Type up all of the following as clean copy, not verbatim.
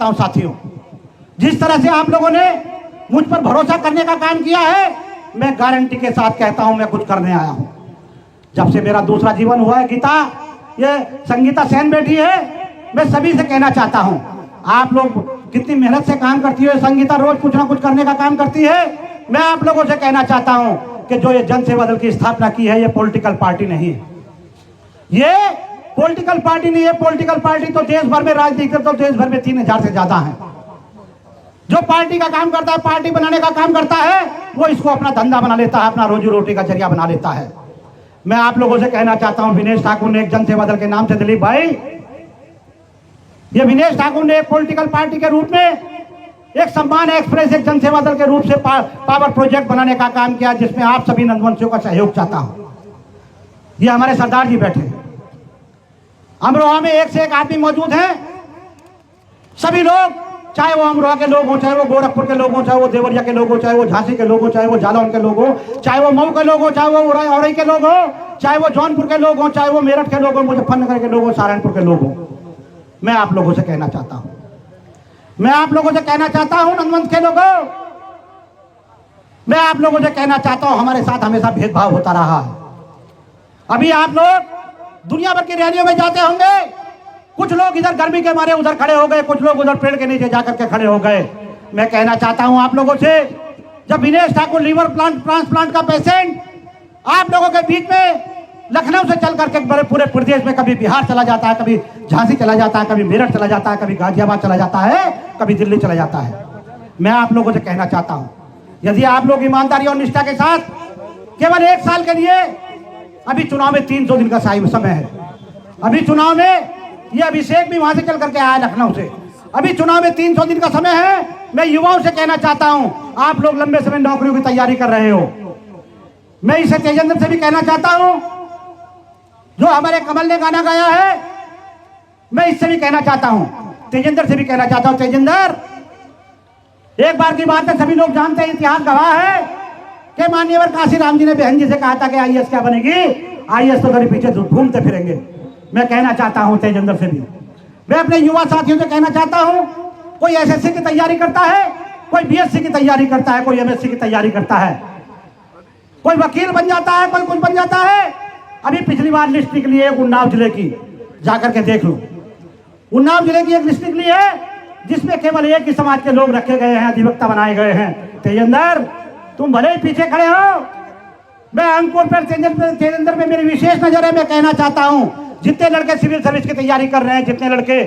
हूं साथियों, जिस तरह से आप लोगों ने मुझ पर भरोसा करने का काम किया है, मैं गारंटी के साथ कहता हूं मैं कुछ करने आया हूं। जब से मेरा दूसरा जीवन हुआ है, गीता ये संगीता सेन बैठी है, मैं सभी से कहना चाहता हूं, आप लोग कितनी मेहनत से काम करती है, संगीता रोज कुछ ना कुछ करने का काम करती है। मैं आप लोगों से कहना चाहता हूं कि जो ये जन सेवा दल की स्थापना की है, ये पॉलिटिकल पार्टी नहीं है, ये पॉलिटिकल पार्टी नहीं है। पॉलिटिकल पार्टी तो देश भर में, राजनीतिक तो देश भर में 3000 से ज्यादा है। जो पार्टी का काम करता है, पार्टी बनाने का काम करता है, वो इसको अपना धंधा बना लेता है, अपना रोजी रोटी का जरिया बना लेता है। मैं आप लोगों से कहना चाहता हूं, विनेश ठाकुर ने एक जन सेवा दल के नाम से, दिलीप भाई, ये विनेश ठाकुर ने एक पॉलिटिकल पार्टी के रूप में एक सम्मान एक्सप्रेस, एक जन सेवा दल के रूप से पावर प्रोजेक्ट बनाने का काम किया, जिसमें आप सभी नंदवंशियों का सहयोग चाहता हूं। ये हमारे सरदार जी बैठे, अमरोहा में एक से एक आदमी मौजूद हैं, सभी लोग, चाहे वो अमरोहा के लोग हो, चाहे वो गोरखपुर के लोग हो, चाहे वो देवरिया के लोग हो, चाहे वो झांसी के लोग हो, चाहे वो जालौन के लोग हो, चाहे वो मऊ के लोग हो, चाहे वो औरई के लोग हो, चाहे वो जौनपुर के लोग हो, चाहे वो मेरठ के लोग हो, मुजफ्फरनगर के लोग हो, सहारनपुर के लोग हो। मैं आप लोगों से कहना चाहता हूं, मैं आप लोगों से कहना चाहता हूं, नंदवंश के लोगों, मैं आप लोगों से कहना चाहता हूं, हमारे साथ हमेशा भेदभाव होता रहा है। अभी आप लोग दुनिया भर की रैलियों में जाते होंगे, कुछ लोग इधर गर्मी के मारे उधर खड़े हो गए, कुछ लोग उधर पेड़ के नीचे जाकर के खड़े हो गए। मैं कहना चाहता हूं आप लोगों से, जब विनेश ठाकुर लीवर ट्रांसप्लांट का पेशेंट आप लोगों के बीच में लखनऊ से चल करके पूरे प्रदेश में, कभी बिहार चला जाता है, कभी झांसी चला जाता है, कभी मेरठ चला जाता है, कभी गाजियाबाद चला जाता है, कभी दिल्ली चला जाता है। मैं आप लोगों से कहना चाहता हूं, यदि आप लोग ईमानदारी और निष्ठा के साथ केवल 1 साल के लिए, अभी चुनाव में 300 दिन का समय है, अभी चुनाव में ये अभिषेक भी वहां से चल करके आया लखनऊ से, अभी चुनाव में 300 दिन का समय है। मैं युवाओं से कहना चाहता हूं, आप लोग लंबे समय नौकरियों की तैयारी कर रहे हो। मैं इसे तेजेंद्र से भी कहना चाहता हूं, जो हमारे कमल ने गाना गाया है, मैं इससे भी कहना चाहता हूं, तेजेंद्र से भी कहना चाहता हूं, तेजेंद्र, एक बार की बात है, सभी लोग जानते हैं, इतिहास गवाह है कि माननीय काशीराम जी ने बहन जी से कहा था कि आईएएस क्या बनेगी, आईएएस तो कभी पीछे घूमते फिरेंगे। मैं कहना चाहता हूं तेजेंद्र से भी, मैं अपने युवा साथियों से कहना चाहता हूं, कोई एसएससी की तैयारी करता है, कोई बीएससी की तैयारी करता है, कोई एमएससी की तैयारी करता है, कोई वकील बन जाता है, कोई कुछ बन जाता है। अभी पिछली बार लिस्ट निकली है उन्नाव जिले की, जाकर के देख लो, उन्नाव जिले की एक लिस्ट निकली है, जिसमें केवल एक ही समाज के लोग रखे गए हैं, अधिवक्ता बनाए गए हैं। तेजेंद्र, तुम भले ही पीछे खड़े हो, मैं अंकुर पर तेजेंद्र में मेरी विशेष नजर है। मैं कहना चाहता हूं, जितने लड़के सिविल सर्विस की तैयारी कर रहे हैं, जितने लड़के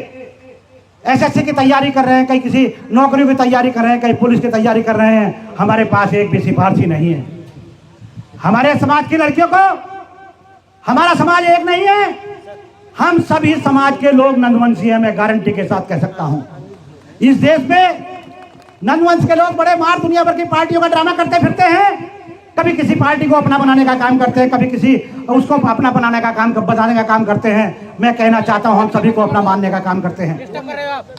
एसएससी की तैयारी कर रहे हैं, कहीं किसी नौकरियों की तैयारी कर रहे हैं, कहीं पुलिस की तैयारी कर रहे हैं, हमारे पास एक भी सिफारिशी नहीं है। हमारे समाज की लड़कियों को, हमारा समाज एक नहीं है, हम सभी समाज के लोग नंदवंशी हैं। मैं गारंटी के साथ कह सकता हूं, इस देश में नंदवंश के लोग बड़े मार दुनिया भर की पार्टियों का ड्रामा करते फिरते हैं, कभी किसी पार्टी को अपना बनाने का काम करते हैं, कभी किसी उसको अपना बनाने का काम, बताने का काम करते हैं। मैं कहना चाहता हूं, हम सभी को अपना मानने का काम करते हैं।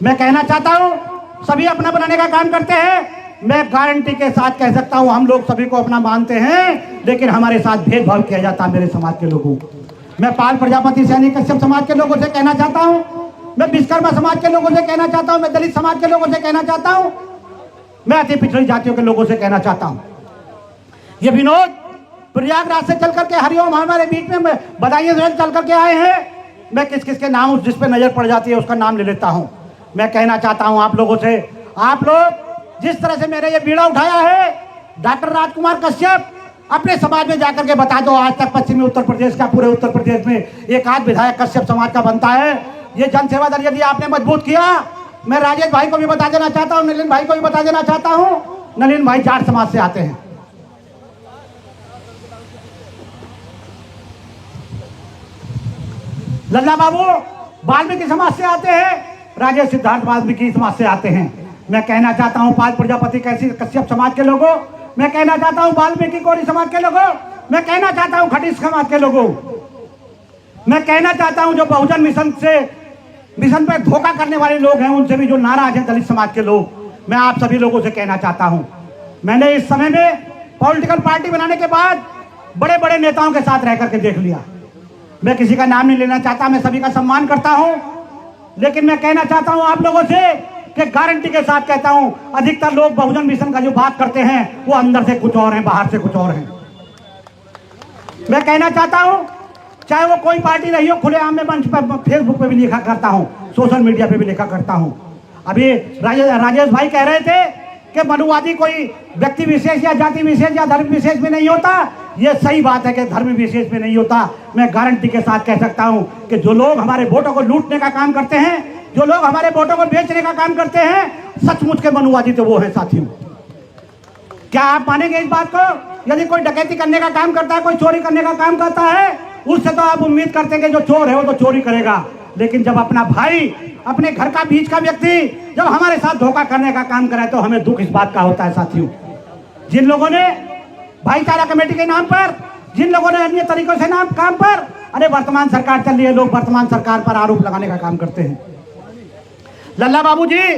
मैं कहना चाहता हूं, सभी अपना बनाने का काम करते हैं। मैं गारंटी के साथ कह सकता हूं, हम लोग सभी को अपना मानते हैं, लेकिन हमारे साथ भेदभाव किया जाता है मेरे समाज के लोगों। मैं पाल प्रजापति सैनी कश्यप समाज के लोगों से कहना चाहता हूं, मैं विश्वकर्मा समाज के लोगों से कहना चाहता हूं, मैं दलित समाज के लोगों से कहना चाहता हूं, मैं अति पिछड़ी जातियों के लोगों से कहना चाहता हूं। ये विनोद प्रयागराज से चल करके हरिओम हमारे बीच में बधाई चल करके आए हैं। मैं किस किस के नाम जिस पे नजर पड़ जाती है उसका नाम ले लेता हूं। मैं कहना चाहता हूं आप लोगों से, आप लोग जिस तरह से मेरे ये बीड़ा उठाया है, डॉक्टर राजकुमार कश्यप अपने समाज में जाकर के बता दो, आज तक पश्चिमी उत्तर प्रदेश का, पूरे उत्तर प्रदेश में एक आध विधायक कश्यप समाज का बनता है। ये जन सेवा दल यदि आपने मजबूत किया, मैं राजेश भाई को भी बता देना चाहता हूं, नलिन भाई को भी बता देना चाहता हूं, नलिन भाई जाट समाज से आते हैं। लल्ला बाबू वाल्मीकि समाज से आते हैं, राजेश सिद्धार्थ वाल्मीकि समाज से आते हैं। मैं कहना चाहता हूं पाल प्रजापति कैसी कश्यप समाज के लोगों, मैं कहना चाहता हूं वाल्मीकि कोरी समाज के लोगों, मैं कहना चाहता हूं खटीक समाज के लोगों, मैं कहना चाहता हूं जो बहुजन मिशन पे धोखा करने वाले लोग हैं, उनसे भी जो नाराज हैं दलित समाज के लोग। मैं आप सभी लोगों से कहना चाहता हूं, मैंने इस समय में पॉलिटिकल पार्टी बनाने के बाद बड़े बड़े नेताओं के साथ रह करके देख लिया। मैं किसी का नाम नहीं लेना चाहता, मैं सभी का सम्मान करता हूं, लेकिन मैं कहना चाहता हूं आप लोगों से, कि गारंटी के साथ कहता हूं, अधिकतर लोग बहुजन मिशन का जो बात करते हैं वो अंदर से कुछ और हैं, बाहर से कुछ और हैं। मैं कहना चाहता हूं, चाहे वो कोई पार्टी रही हो, खुलेआम में मंच पर फेसबुक पे भी लिखा करता हूं, सोशल मीडिया पे भी लिखा करता हूं। अभी राजेश भाई कह रहे थे कि मनुवादी कोई व्यक्ति विशेष या जाति विशेष या धर्म विशेष में नहीं होता। ये सही बात है कि धर्म विशेष में नहीं होता। मैं गारंटी के साथ कह सकता हूं कि जो लोग हमारे वोटों को लूटने का काम करते हैं, जो लोग हमारे वोटों को बेचने का काम करते हैं, सचमुच के मनुवादी तो वो है साथियों। क्या आप मानेंगे इस बात को? यदि कोई डकैती करने का काम करता है, कोई चोरी करने का काम करता है, उससे तो आप उम्मीद करते हैं कि जो चोर है वो तो चोरी करेगा। लेकिन जब अपना भाई, अपने घर का बीच का व्यक्ति जब हमारे साथ धोखा करने का काम करे तो हमें दुख इस बात का होता है साथियों। जिन लोगों ने भाईचारा कमेटी के नाम पर, जिन लोगों ने अन्य तरीकों से नाम काम पर, अरे वर्तमान सरकार चल रही है, लोग वर्तमान सरकार पर आरोप लगाने का काम करते हैं। लल्ला बाबू जी,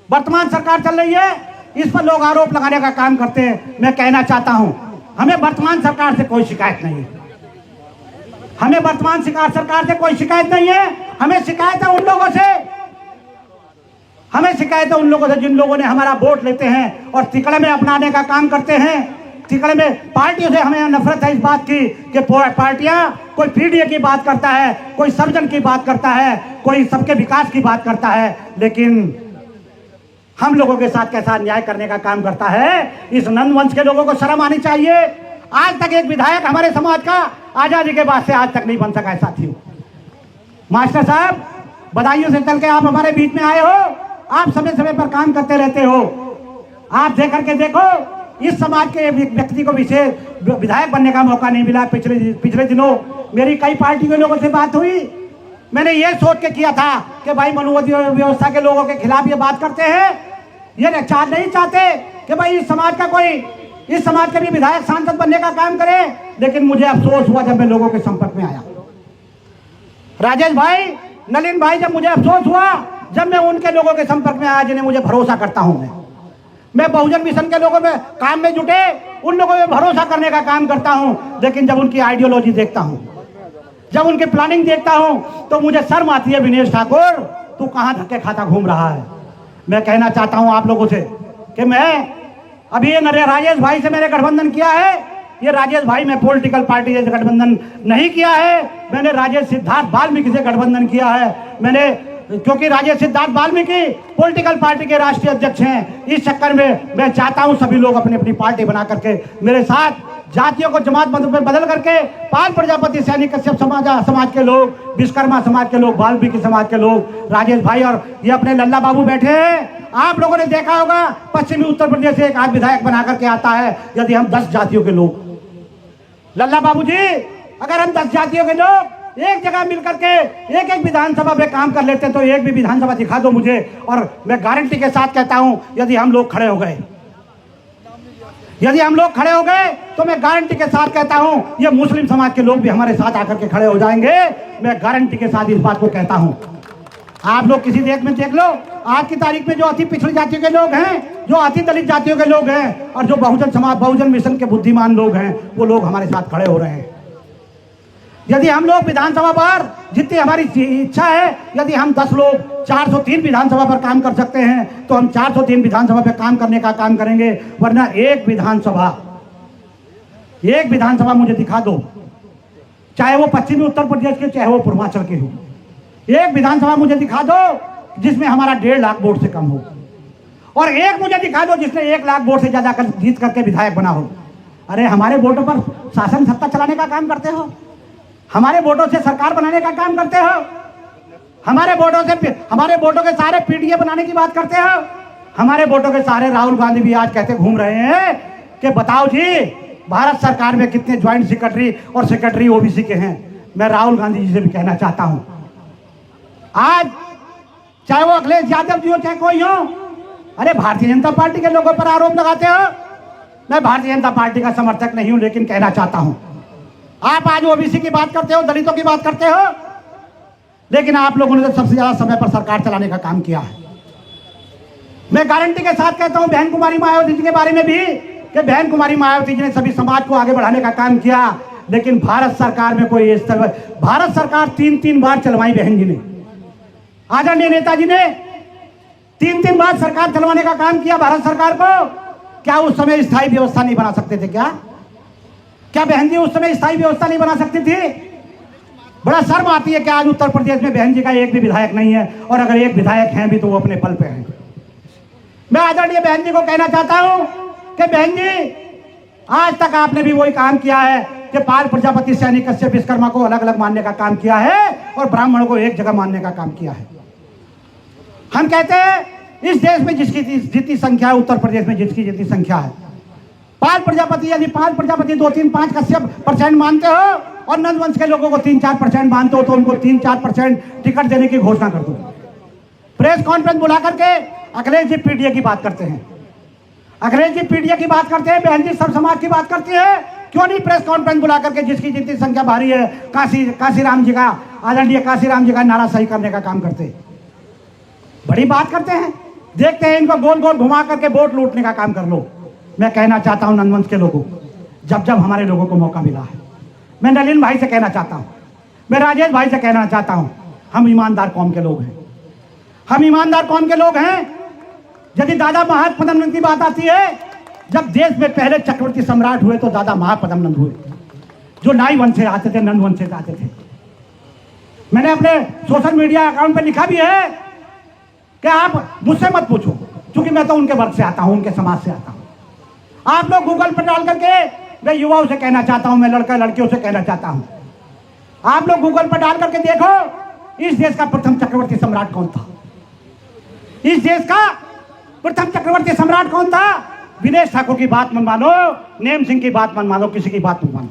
वर्तमान सरकार चल रही है, इस पर लोग आरोप लगाने का काम करते हैं। मैं कहना चाहता हूं, हमें वर्तमान सरकार से कोई शिकायत नहीं है। हमें वर्तमान सरकार से कोई शिकायत नहीं है। हमें शिकायत है उन लोगों से, हमें शिकायत है उन लोगों से जिन लोगों ने हमारा वोट लेते हैं और तिकड़े में अपनाने का काम करते हैं। तिकड़े में पार्टियों से हमें नफरत है इस बात की कि पार्टियां, कोई पीडीए की बात करता है, कोई सर्जन की बात करता है, कोई सबके विकास की बात करता है, लेकिन हम लोगों के साथ कैसा अन्याय करने का काम करता है। इस नंद वंश के लोगों को शर्म आनी चाहिए। आज तक एक विधायक हमारे समाज का आजादी के बाद से आज तक नहीं बन सका है साथियों। मास्टर साहब, बधाइयों से चल के आप हमारे बीच में आए हो, आप समय समय पर काम करते रहते हो। आप देख करके देखो, इस समाज के व्यक्ति को विशेष विधायक बनने का मौका नहीं मिला। पिछले दिनों मेरी कई पार्टी के लोगों से बात हुई। मैंने ये सोच के किया था कि भाई मनुवादी व्यवस्था के लोगों के खिलाफ ये बात करते हैं, ये नहीं चाहते कि भाई इस समाज का कोई, इस समाज के भी विधायक सांसद बनने का काम करे। लेकिन मुझे अफसोस हुआ जब मैं लोगों के संपर्क में आया। राजेश भाई, नलिन भाई, जब मुझे अफसोस हुआ जब मैं उनके लोगों के संपर्क में आया जिन्हें मुझे भरोसा करता हूं। मैं बहुजन मिशन के लोगों में काम में जुटे उन लोगों में भरोसा करने का काम करता हूं। लेकिन जब उनकी आइडियोलॉजी देखता हूं, जब उनकी प्लानिंग देखता हूं, तो मुझे शर्म आती है। विनेश ठाकुर, तू कहां धक्के खाता घूम रहा है? मैं कहना चाहता हूं आप लोगों से कि मैं अभी ये राजेश भाई से मैंने गठबंधन किया है। ये राजेश भाई, मैं पॉलिटिकल पार्टी से गठबंधन नहीं किया है। मैंने राजेश सिद्धार्थ वाल्मीकि से गठबंधन किया है। मैंने, क्योंकि राजेश सिद्धार्थ वाल्मीकि पॉलिटिकल पार्टी के राष्ट्रीय अध्यक्ष हैं। इस चक्कर में मैं चाहता हूं सभी लोग अपनी अपनी पार्टी बना करके मेरे साथ जातियों को जमात में बदल करके, पाल प्रजापति, सैनिक कश्यप समाज के लोग, विश्वकर्मा समाज के लोग, वाल्मीकि समाज के लोग, राजेश भाई और ये अपने लल्ला बाबू बैठे हैं। आप लोगों ने देखा होगा पश्चिमी उत्तर प्रदेश से एक आध विधायक बना करके आता है। यदि हम 10 जातियों के लोग, लल्ला बाबू जी, अगर हम 10 जातियों के लोग एक जगह मिलकर के एक एक विधानसभा में काम कर लेते तो एक भी विधानसभा दिखा दो मुझे, और मैं गारंटी के साथ कहता हूं यदि हम लोग खड़े हो गए, यदि हम लोग खड़े हो गए तो मैं गारंटी के साथ कहता हूं ये मुस्लिम समाज के लोग भी हमारे साथ आकर के खड़े हो जाएंगे। मैं गारंटी के साथ इस बात को कहता हूं। आप लोग किसी देश में देख लो, आज की तारीख में जो अति पिछड़ी जातियों के लोग हैं, जो अति दलित जातियों के लोग हैं, और जो बहुजन मिशन के बुद्धिमान लोग हैं, वो लोग हमारे साथ खड़े हो रहे हैं। यदि हम लोग विधानसभा पर, जितनी हमारी इच्छा है, यदि हम 10 लोग 403 विधानसभा पर काम कर सकते हैं तो हम 403 विधानसभा पर काम करने का काम करेंगे। वरना एक विधानसभा मुझे दिखा दो, चाहे वो पश्चिमी उत्तर प्रदेश के, चाहे वो पूर्वांचल के हो, एक विधानसभा मुझे दिखा दो जिसमें हमारा 1.5 लाख वोट से कम हो, और एक मुझे दिखा दो जिसने 1 लाख वोट से ज्यादा जीत करके विधायक बना हो। अरे हमारे वोटों पर शासन सत्ता चलाने का काम करते हो, हमारे वोटों से सरकार बनाने का काम करते हो, हमारे वोटों के सारे पीडीए बनाने की बात करते हो, हमारे वोटों के सारे राहुल गांधी भी आज कहते घूम रहे हैं कि बताओ जी भारत सरकार में कितने ज्वाइंट सेक्रेटरी और सेक्रेटरी ओबीसी के हैं। मैं राहुल गांधी जी से भी कहना चाहता हूं, आज चाहे वो अखिलेश यादव जी हो चाहे कोई हो, अरे भारतीय जनता पार्टी के लोगों पर आरोप लगाते हो। मैं भारतीय जनता पार्टी का समर्थक नहीं हूं, लेकिन कहना चाहता हूं, आप आज ओबीसी की बात करते हो, दलितों की बात करते हो, लेकिन आप लोगों ने तो सबसे ज्यादा समय पर सरकार चलाने का काम किया है। मैं गारंटी के साथ कहता हूं बहन कुमारी मायावती जी के बारे में भी कि बहन कुमारी मायावती जी ने सभी समाज को आगे बढ़ाने का काम किया, लेकिन भारत सरकार में कोई भारत सरकार 3-3 बार चलवाई बहन जी ने, आदरणीय नेताजी ने 3 बार सरकार चलवाने का काम किया भारत सरकार को। क्या उस समय स्थायी व्यवस्था नहीं बना सकते थे? क्या बहन जी उस समय स्थायी व्यवस्था नहीं बना सकती थी? बड़ा शर्म आती है कि आज उत्तर प्रदेश में बहन जी का एक भी विधायक नहीं है, और अगर एक विधायक हैं भी तो वो अपने बल पे हैं। मैं आदरणीय बहन जी को कहना चाहता हूं कि बहन जी, आज तक आपने भी वही काम किया है कि पाल प्रजापति, सैनी, कश्यप, विश्वकर्मा को अलग अलग मानने का काम किया है और ब्राह्मणों को एक जगह मानने का काम किया है। हम कहते हैं इस देश में जिसकी जितनी संख्या है, उत्तर प्रदेश में जिसकी जितनी संख्या है, पाल प्रजापति यदि पाल प्रजापति 2-3-5 कश्यप % मानते हो और नंदवंश के लोगों को 3-4% मानते हो तो उनको 3-4% टिकट देने की घोषणा कर दो। प्रेस कॉन्फ्रेंस बुला करके अखिलेश जी पीडीए की बात करते हैं, अखिलेश जी पीडीए की बात करते हैं, बहन जी सब समाज की बात करती है। क्यों नहीं प्रेस कॉन्फ्रेंस बुला करके जिसकी जितनी संख्या भारी है काशीराम जी का, आदरणीय काशीराम जी का नारा सही करने का काम करते? बड़ी बात करते हैं, देखते हैं इनको गोल गोल घुमा करके वोट लूटने का काम कर लो। मैं कहना चाहता हूं नंदवंश के लोगों को, जब हमारे लोगों को मौका मिला है, मैं नलिन भाई से कहना चाहता हूं, मैं राजेश भाई से कहना चाहता हूं, हम ईमानदार कौम के लोग हैं, हम ईमानदार कौम के लोग हैं। यदि दादा महापद्मनंद की बात आती है, जब देश में पहले चक्रवर्ती सम्राट हुए तो दादा महापद्मनंद हुए, जो नाई वंश से आते थे, नंद वंश से आते थे। मैंने अपने सोशल मीडिया अकाउंट पर लिखा भी है कि आप मुझसे मत पूछो, क्योंकि मैं तो उनके वर्ग से आता हूं, उनके समाज से आता हूं। आप लोग गूगल पर डाल करके, मैं युवाओं से कहना चाहता हूं, मैं लड़कियों से कहना चाहता हूं, आप लोग गूगल पर डाल करके देखो इस देश का प्रथम चक्रवर्ती सम्राट कौन था। इस देश का प्रथम चक्रवर्ती सम्राट कौन था? विनेश ठाकुर की बात मन मानो, नेम सिंह की बात मन मानो, किसी की बात मत मानो।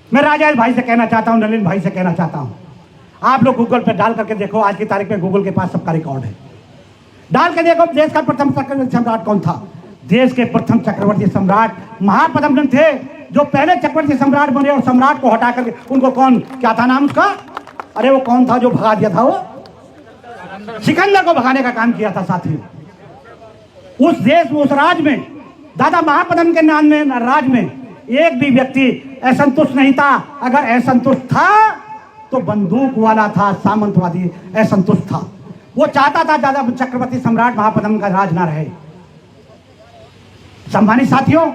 मैं राजेश भाई से कहना चाहता हूं, नलिन भाई से कहना चाहता हूं, आप लोग गूगल पर डाल करके देखो, आज की तारीख में गूगल के पास सबका रिकॉर्ड है, डाल के देखो देश का प्रथम चक्रवर्ती सम्राट कौन था। देश के प्रथम चक्रवर्ती सम्राट महापद्मनंद थे, जो पहले चक्रवर्ती सम्राट बने और सम्राट को हटा करके उनको कौन, क्या था नाम उसका, अरे वो कौन था जो भगा दिया था, वो सिकंदर को भगाने का काम किया था साथी। उस देश में, उस राज में, दादा महापद्मनंद के नाम में राज में एक भी व्यक्ति असंतुष्ट नहीं था। अगर असंतुष्ट था तो बंदूक वाला था, सामंतवादी असंतुष्ट था, वो चाहता था दादा चक्रवर्ती सम्राट महापद्मनंद का राज ना रहे। सम्मानित साथियों,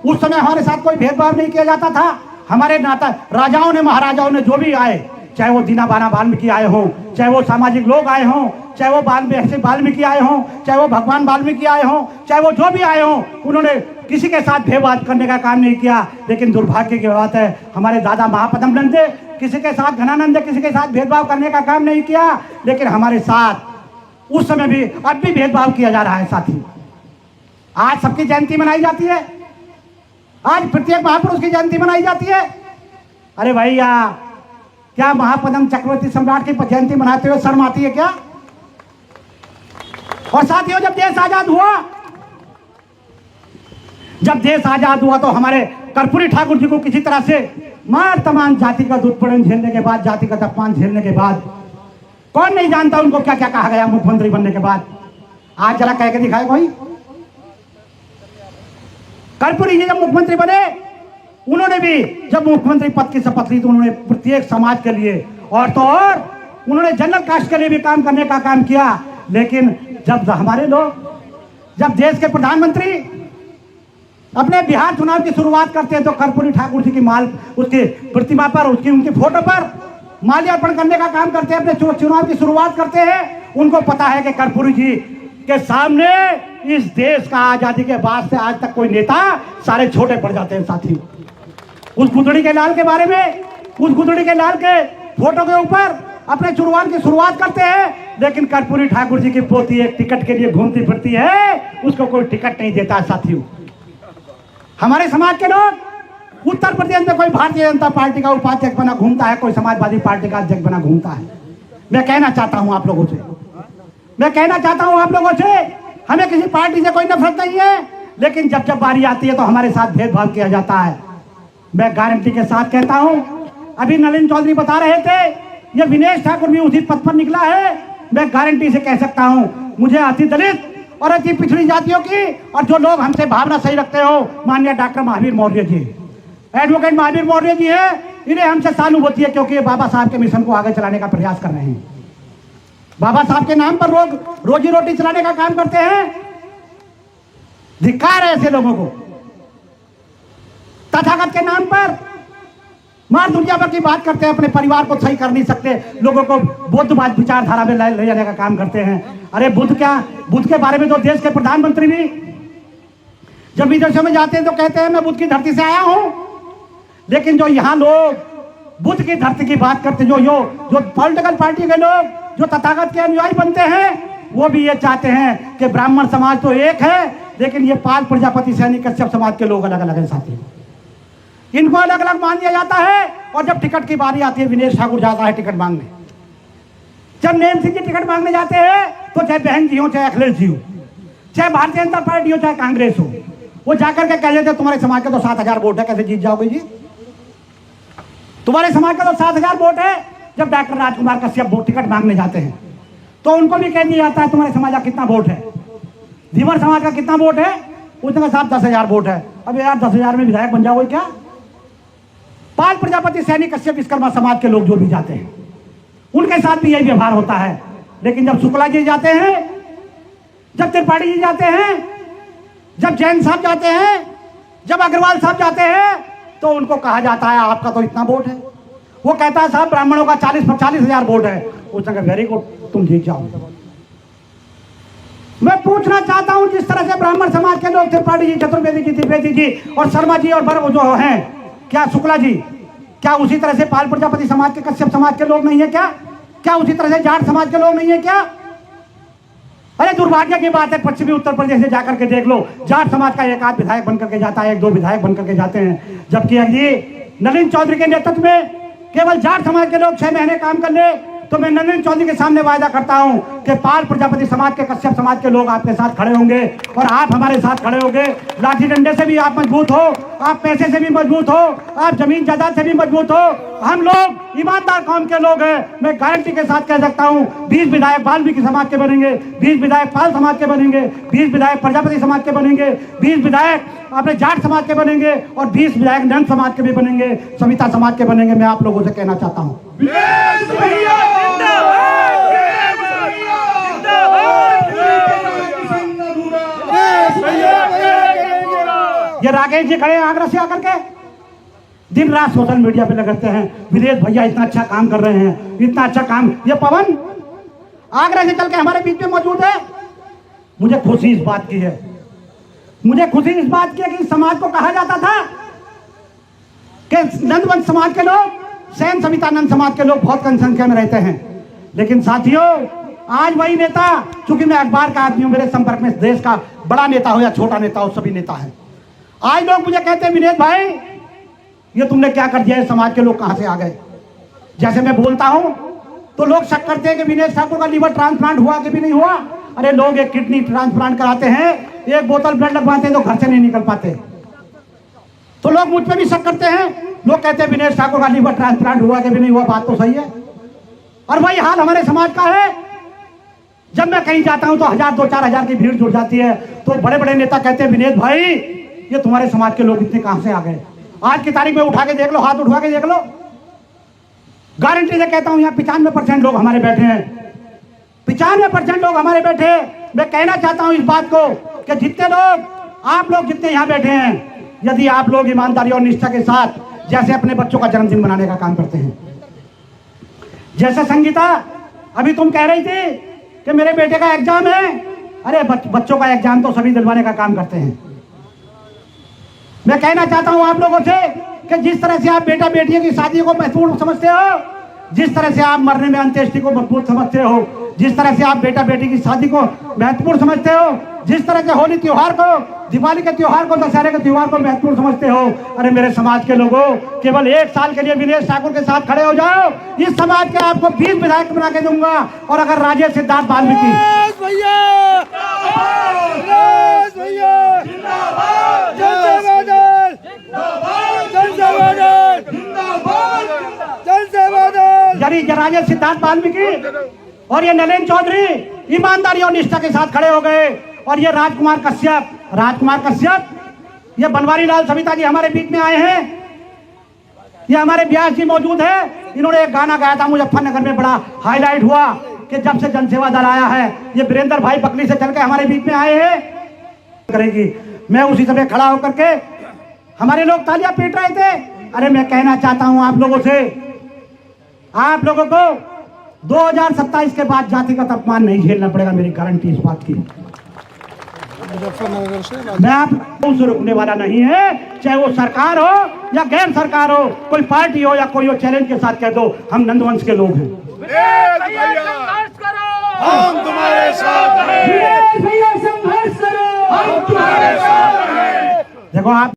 उस समय हमारे साथ कोई भेदभाव नहीं किया जाता था। हमारे नाता राजाओं ने, महाराजाओं ने जो भी आए, चाहे वो दीनाबाना वाल्मीकि आए हों, चाहे वो सामाजिक लोग आए हों, चाहे वो वाल्मीकि आए हों, चाहे वो भगवान वाल्मीकि आए हों, चाहे वो जो भी आए हों, उन्होंने किसी के साथ भेदभाव करने का काम नहीं किया। लेकिन दुर्भाग्य की बात है, हमारे दादा महापद्मनंद ने किसी के साथ, घनानंद किसी के साथ भेदभाव करने का काम नहीं किया। लेकिन हमारे साथ उस समय भी, अब भी भेदभाव किया जा रहा है साथी। आज सबकी जयंती मनाई जाती है, आज प्रत्येक महापुरुष की जयंती मनाई जाती है। अरे भैया, क्या महापद्म चक्रवर्ती सम्राट की जयंती मनाते हुए शर्म आती है क्या? और साथियों, जब देश आजाद हुआ तो हमारे कर्पूरी ठाकुर जी को किसी तरह से मार तमाम जातिगत उत्पीड़न झेलने के बाद, जातिगत अपमान झेलने के बाद, कौन नहीं जानता उनको क्या क्या कहा गया मुख्यमंत्री बनने के बाद। आज जरा कह के दिखाए कोई। कर्पूरी जी जब मुख्यमंत्री बने, उन्होंने भी जब मुख्यमंत्री पद की शपथ ली तो उन्होंने प्रत्येक समाज के लिए और तो और उन्होंने जनरल कास्ट के लिए भी काम करने का काम किया। लेकिन जब हमारे लोग, जब देश के प्रधानमंत्री अपने बिहार चुनाव की शुरुआत करते हैं तो कर्पूरी ठाकुर जी की उसकी प्रतिमा पर, उनकी फोटो पर माल्यार्पण करने का काम करते हैं, अपने चुनाव की शुरुआत करते हैं। उनको पता है कि कर्पूरी जी के सामने इस देश का आजादी के बाद से आज तक कोई नेता सारे छोटे पड़ जाते हैं साथी। उस गुदड़ी के लाल के बारे में, उस गुदड़ी के लाल के फोटो के ऊपर अपने चुनाव की शुरुआत करते हैं, लेकिन कर्पूरी ठाकुर जी की पोती एक टिकट के लिए घूमती फिरती है, उसको कोई टिकट नहीं देता साथियों। हमारे समाज के लोग उत्तर प्रदेश में कोई भारतीय जनता पार्टी का उपाध्यक्ष बना घूमता है, कोई समाजवादी पार्टी का अध्यक्ष बना घूमता है। मैं कहना चाहता हूं आप लोगों से, हमें किसी पार्टी से कोई नफरत नहीं है, लेकिन जब जब बारी आती है तो हमारे साथ भेदभाव किया जाता है। मैं गारंटी के साथ कहता हूं, अभी नलिन चौधरी बता रहे थे, ये विनेश ठाकुर भी उसी पद पर निकला है। मैं गारंटी से कह सकता हूं, मुझे अति दलित और अति पिछड़ी जातियों की और जो लोग हमसे भावना सही रखते हो, माननीय डॉक्टर महावीर मौर्य जी, एडवोकेट महावीर मौर्य जी हैं, इन्हें हमसे सहानुभूति है, क्योंकि ये बाबा साहब के मिशन को आगे चलाने का प्रयास कर रहे हैं। बाबा साहब के नाम पर लोग रोजी रोटी चलाने का काम करते हैं। धिक्कार है ऐसे लोगों को। तथागत के नाम पर मार दुनिया भर की बात करते हैं, अपने परिवार को सही कर नहीं सकते, लोगों को बुद्धवाद विचारधारा में ले जाने का काम करते हैं। अरे बुद्ध क्या, बुद्ध के बारे में तो देश के प्रधानमंत्री भी जब विदेशों में जाते हैं तो कहते हैं मैं बुद्ध की धरती से आया हूं। लेकिन जो यहाँ लोग बुद्ध की धरती की बात करते, जो पॉलिटिकल पार्टी के लोग जो तथागत के अनुयायी बनते हैं, वो भी ये चाहते हैं कि ब्राह्मण समाज तो एक है, लेकिन ये 5 प्रजापति सैनी कश्यप समाज के लोग अलग अलग हैं साथी। इनको अलग अलग मान दिया जाता है। और जब टिकट की बारी आती है, विनेश ठाकुर जाता है टिकट मांगने। जब नैन सिंह जी टिकट मांगने जाते हैं तो चाहे बहन जी हो, चाहे अखिलेश जी हो, चाहे भारतीय जनता पार्टी हो, चाहे कांग्रेस हो, वो जाकर के कह देते हैं तुम्हारे समाज के तो 7,000 वोट है, कैसे जीत जाओगे जी? तुम्हारे समाज का तो 7,000 वोट है। जब डॉक्टर राजकुमार कश्यप वोट टिकट मांगने जाते हैं तो उनको भी कह दिया जाता है तुम्हारे समाज का कितना वोट है, धीवर समाज का कितना वोट है? उसने कहा 10,000 वोट है। अब यार 10,000 में विधायक बन जाओगे क्या? 5 प्रजापति सैनी कश्यप विश्वकर्मा समाज के लोग जो भी जाते हैं उनके साथ भी यही व्यवहार होता है। लेकिन जब शुक्ला जी जाते हैं, जब त्रिपाठी जी जाते हैं, जब जैन साहब जाते हैं, जब अग्रवाल साहब जाते हैं, तो उनको कहा जाता है आपका तो इतना वोट है। वो कहता है साहब ब्राह्मणों का 40,000 वोट है। उसने कहा वेरी गुड, तुम जीत जाओ। मैं पूछना चाहता हूं, जिस तरह से ब्राह्मण समाज के लोग त्रिपाठी जी, चतुर्वेदी जी, त्रिवेदी जी और शर्मा जी और बर्व जो हैं, क्या शुक्ला जी, क्या उसी तरह से पाल प्रजापति समाज के, कश्यप समाज के लोग नहीं है क्या? क्या उसी तरह से जाट समाज के लोग नहीं है क्या? अरे दुर्भाग्य की बात है, पश्चिमी उत्तर प्रदेश से जाकर के देख लो, जाट समाज का एक आध विधायक बनकर के जाता है, 1-2 विधायक बनकर के जाते हैं। जबकि ये नलिन चौधरी के नेतृत्व में केवल जाट समाज के लोग 6 महीने काम कर ले, तो मैं नलिन चौधरी के सामने वायदा करता हूं कि पाल प्रजापति समाज के, कश्यप समाज के लोग आपके साथ खड़े होंगे और आप हमारे साथ खड़े होंगे। लाठी डंडे से भी आप मजबूत हो, आप पैसे से भी मजबूत हो, आप जमीन जायदाद से भी मजबूत हो। हम लोग ईमानदार कौम के लोग हैं। मैं गारंटी के साथ कह सकता हूं 20 विधायक वाल्मीकि समाज के बनेंगे, 20 विधायक पाल समाज के बनेंगे, 20 विधायक प्रजापति समाज के बनेंगे, 20 विधायक अपने जाट समाज के बनेंगे और 20 विधायक नंद समाज के भी बनेंगे, सविता समाज के बनेंगे। मैं आप लोगों से कहना चाहता हूं ये राकेश जी खड़े हैं आगरा से आकर के, दिन रात सोशल मीडिया पे लगाते हैं विनेश भैया इतना अच्छा काम कर रहे हैं, इतना अच्छा काम। ये पवन आगरा से चल के हमारे बीच में मौजूद है। मुझे खुशी इस बात की है, मुझे खुशी इस बात की है कि समाज को कहा जाता था कि नंदवंश समाज के लोग, सैन सवितानंद समाज के लोग बहुत कम संख्या में रहते हैं। लेकिन साथियों, आज वही नेता, चूंकि मैं अखबार का आदमी हूं, मेरे संपर्क में देश का बड़ा नेता हो या छोटा नेता हो, सभी नेता है। आज लोग मुझे कहते हैं विनेश भाई ये तुमने क्या कर दिया है, समाज के लोग कहां से आ गए? जैसे मैं बोलता हूं तो लोग शक करते हैं कि विनेश ठाकुर का लीवर ट्रांसप्लांट हुआ कि भी नहीं हुआ। अरे लोग एक किडनी ट्रांसप्लांट कराते हैं, एक बोतल ब्लड लगवाते हैं तो घर से नहीं निकल पाते। तो लोग मुझ पर भी शक करते हैं। लोग कहते हैं विनेश ठाकुर का लीवर ट्रांसप्लांट हुआ कि भी नहीं हुआ। बात तो सही है। और वही हाल हमारे समाज का है। जब मैं कहीं जाता हूं तो 1,000-2-4 हजार की भीड़ जुड़ जाती है, तो बड़े बड़े नेता कहते हैं विनेश भाई ये तुम्हारे समाज के लोग इतने कहां से आ गए? आज की तारीख में उठा के देख लो, हाथ उठा के देख लो। गारंटी से कहता हूं यहाँ 95% लोग हमारे बैठे हैं, 95% लोग हमारे बैठे हैं। मैं कहना चाहता हूं इस बात को कि जितने लोग, आप लोग जितने यहाँ बैठे हैं, यदि आप लोग ईमानदारी और निष्ठा के साथ जैसे अपने बच्चों का जन्मदिन मनाने का काम करते हैं, जैसे संगीता अभी तुम कह रही थी कि मेरे बेटे का एग्जाम है, अरे बच्चों का एग्जाम तो सभी दिलवाने का काम करते हैं। मैं कहना चाहता हूं आप लोगों से कि जिस तरह से आप बेटा बेटियों की शादी को महत्वपूर्ण समझते हो, जिस तरह से आप मरने में अंत्येष्टि को महत्वपूर्ण समझते हो, जिस तरह से आप बेटा बेटी की शादी को महत्वपूर्ण समझते हो, जिस तरह से होली त्योहार को, दिवाली के त्योहार को, दशहरे के त्योहार को महत्वपूर्ण समझते हो, अरे मेरे समाज के लोगों, केवल 1 साल के लिए विनेश ठाकुर के साथ खड़े हो जाओ। इस समाज के आपको 20 विधायक बना के दूंगा। और अगर राजेश सिद्धार्थ वाल्मीकि यदि राजेश सिद्धार्थ वाल्मीकि और ये नलिन चौधरी ईमानदारी और निष्ठा के साथ खड़े हो गए, और ये राजकुमार कश्यप, ये बनवारी लाल सविता जी हमारे बीच में आए हैं, ये हमारे व्यास जी मौजूद है। इन्होंने एक गाना गाया था मुजफ्फरनगर में, बड़ा हाईलाइट हुआ कि जब से जनसेवा दल आया है, ये वीरेंद्र भाई बकली से चल के हमारे बीच में आए हैं करेगी। मैं उसी समय खड़ा होकर के, हमारे लोग तालियां पीट रहे थे। अरे मैं कहना चाहता हूं आप लोगों से, आप लोगों को 2027 के बाद जातिगत अपमान नहीं झेलना पड़ेगा, मेरी गारंटी इस बात की। मैं आप से रुकने वाला नहीं है, चाहे वो सरकार हो या गैर सरकार हो, कोई पार्टी हो या कोई हो, चैलेंज के साथ कह दो हम नंदवंश के लोग हैं। हम तुम्हारे साथ हैं, संघर्ष करो, हम तुम्हारे साथ हैं। देखो आप